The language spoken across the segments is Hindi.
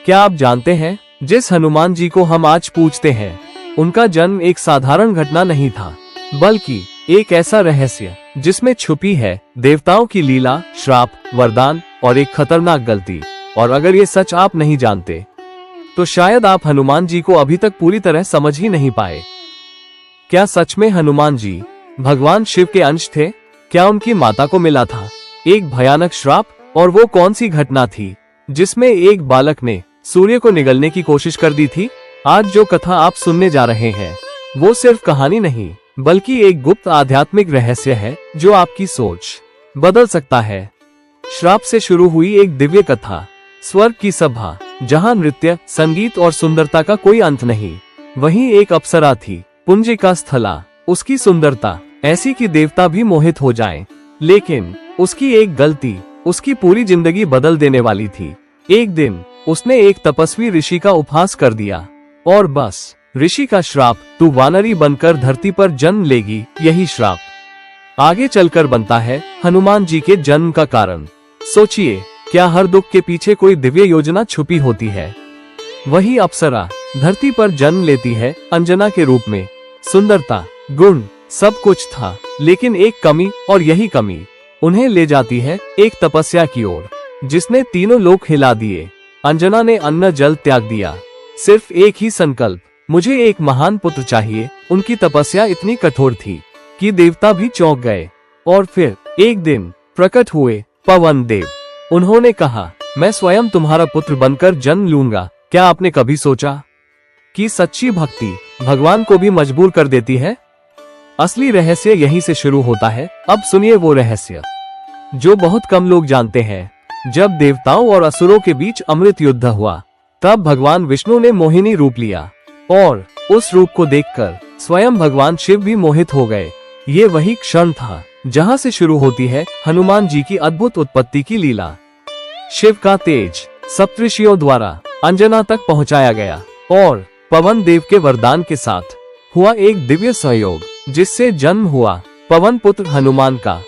क्या आप जानते हैं, जिस हनुमान जी को हम आज पूजते हैं, उनका जन्म एक साधारण घटना नहीं था, बल्कि एक ऐसा रहस्य जिसमें छुपी है देवताओं की लीला, श्राप, वरदान और एक खतरनाक गलती। और अगर ये सच आप नहीं जानते, तो शायद आप हनुमान जी को अभी तक पूरी तरह समझ ही नहीं पाए। क्या सच में हनुमान जी भगवान शिव के अंश थे? क्या उनकी माता को मिला था एक भयानक श्राप? और वो कौन सी घटना थी जिसमें एक बालक ने सूर्य को निगलने की कोशिश कर दी थी? आज जो कथा आप सुनने जा रहे हैं, वो सिर्फ कहानी नहीं, बल्कि एक गुप्त आध्यात्मिक रहस्य है जो आपकी सोच बदल सकता है। श्राप से शुरू हुई एक दिव्य कथा, स्वर्ग की सभा जहां नृत्य, संगीत और सुंदरता का कोई अंत नहीं। वहीं एक अप्सरा थी, पुंजिका स्थला। उसकी सुंदरता ऐसी कि देवता भी मोहित हो जाएं। लेकिन उसकी एक गलती उसकी पूरी जिंदगी बदल देने वाली थी। एक दिन उसने एक तपस्वी ऋषि का उपहास कर दिया और बस ऋषि का श्राप, तू वानरी बनकर धरती पर जन्म लेगी, यही श्राप आगे चलकर बनता है हनुमान जी के जन्म का कारण। सोचिए, क्या हर दुख के पीछे कोई दिव्य योजना छुपी होती है? वही अप्सरा धरती पर जन्म लेती है अंजना के रूप में। सुंदरता, गुण, सब कुछ था, लेकिन एक कमी, और यही कमी उन्हें ले जाती है एक तपस्या की ओर जिसने तीनों लोक हिला दिए। अंजना ने अन्न जल त्याग दिया, सिर्फ एक ही संकल्प, मुझे एक महान पुत्र चाहिए। उनकी तपस्या इतनी कठोर थी कि देवता भी चौंक गए। और फिर एक दिन प्रकट हुए पवन देव। उन्होंने कहा, मैं स्वयं तुम्हारा पुत्र बनकर जन्म लूंगा। क्या आपने कभी सोचा कि सच्ची भक्ति भगवान को भी मजबूर कर देती है? असली रहस्य यहीं से शुरू होता है। अब सुनिए वो रहस्य जो बहुत कम लोग जानते हैं। जब देवताओं और असुरों के बीच अमृत युद्ध हुआ, तब भगवान विष्णु ने मोहिनी रूप लिया और उस रूप को देखकर स्वयं भगवान शिव भी मोहित हो गए। ये वही क्षण था जहां से शुरू होती है हनुमान जी की अद्भुत उत्पत्ति की लीला। शिव का तेज सप्तऋषियों द्वारा अंजना तक पहुंचाया गया और पवन देव के वरदान के साथ हुआ एक दिव्य संयोग, जिससे जन्म हुआ पवन पुत्र हनुमान का।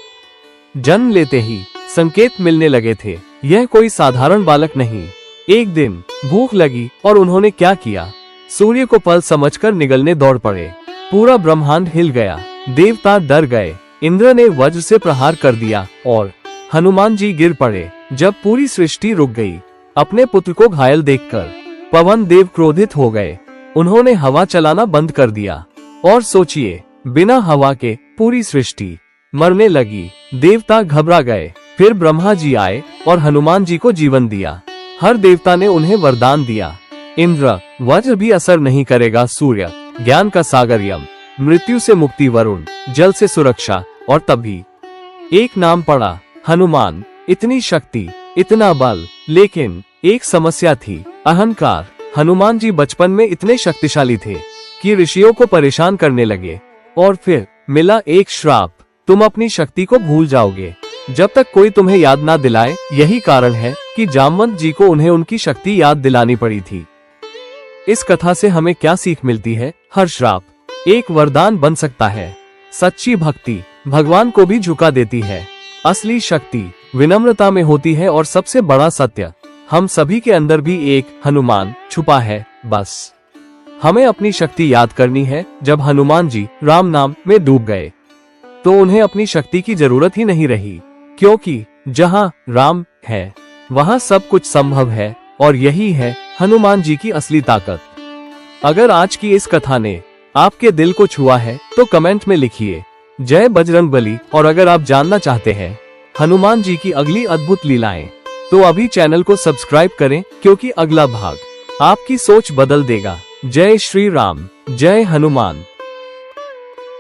जन्म लेते ही संकेत मिलने लगे थे, यह कोई साधारण बालक नहीं। एक दिन भूख लगी और उन्होंने क्या किया, सूर्य को पल समझकर निगलने दौड़ पड़े। पूरा ब्रह्मांड हिल गया, देवता डर गए। इंद्र ने वज्र से प्रहार कर दिया और हनुमान जी गिर पड़े। जब पूरी सृष्टि रुक गई अपने पुत्र को घायल देखकर, पवन देव क्रोधित हो गए। उन्होंने हवा चलाना बंद कर दिया और सोचिए, बिना हवा के पूरी सृष्टि मरने लगी। देवता घबरा गए। फिर ब्रह्मा जी आए और हनुमान जी को जीवन दिया। हर देवता ने उन्हें वरदान दिया, इंद्र, वज्र भी असर नहीं करेगा, सूर्य, ज्ञान का सागर यम, मृत्यु से मुक्ति वरुण, जल से सुरक्षा। और तभी एक नाम पड़ा, हनुमान। इतनी शक्ति, इतना बल, लेकिन एक समस्या थी, अहंकार। हनुमान जी बचपन में इतने शक्तिशाली थे कि ऋषियों को परेशान करने लगे। और फिर मिला एक श्राप, तुम अपनी शक्ति को भूल जाओगे जब तक कोई तुम्हें याद ना दिलाए। यही कारण है कि जामवंत जी को उन्हें उनकी शक्ति याद दिलानी पड़ी थी। इस कथा से हमें क्या सीख मिलती है? हर श्राप एक वरदान बन सकता है। सच्ची भक्ति भगवान को भी झुका देती है। असली शक्ति विनम्रता में होती है। और सबसे बड़ा सत्य, हम सभी के अंदर भी एक हनुमान छुपा है। बस हमें अपनी शक्ति याद करनी है। जब हनुमान जी राम नाम में डूब गए, तो उन्हें अपनी शक्ति की जरूरत ही नहीं रही, क्योंकि जहां राम है वहां सब कुछ संभव है। और यही है हनुमान जी की असली ताकत। अगर आज की इस कथा ने आपके दिल को छुआ है, तो कमेंट में लिखिए जय बजरंगबली। और अगर आप जानना चाहते हैं हनुमान जी की अगली अद्भुत लीलाएं, तो अभी चैनल को सब्सक्राइब करें, क्योंकि अगला भाग आपकी सोच बदल देगा। जय श्री राम, जय हनुमान।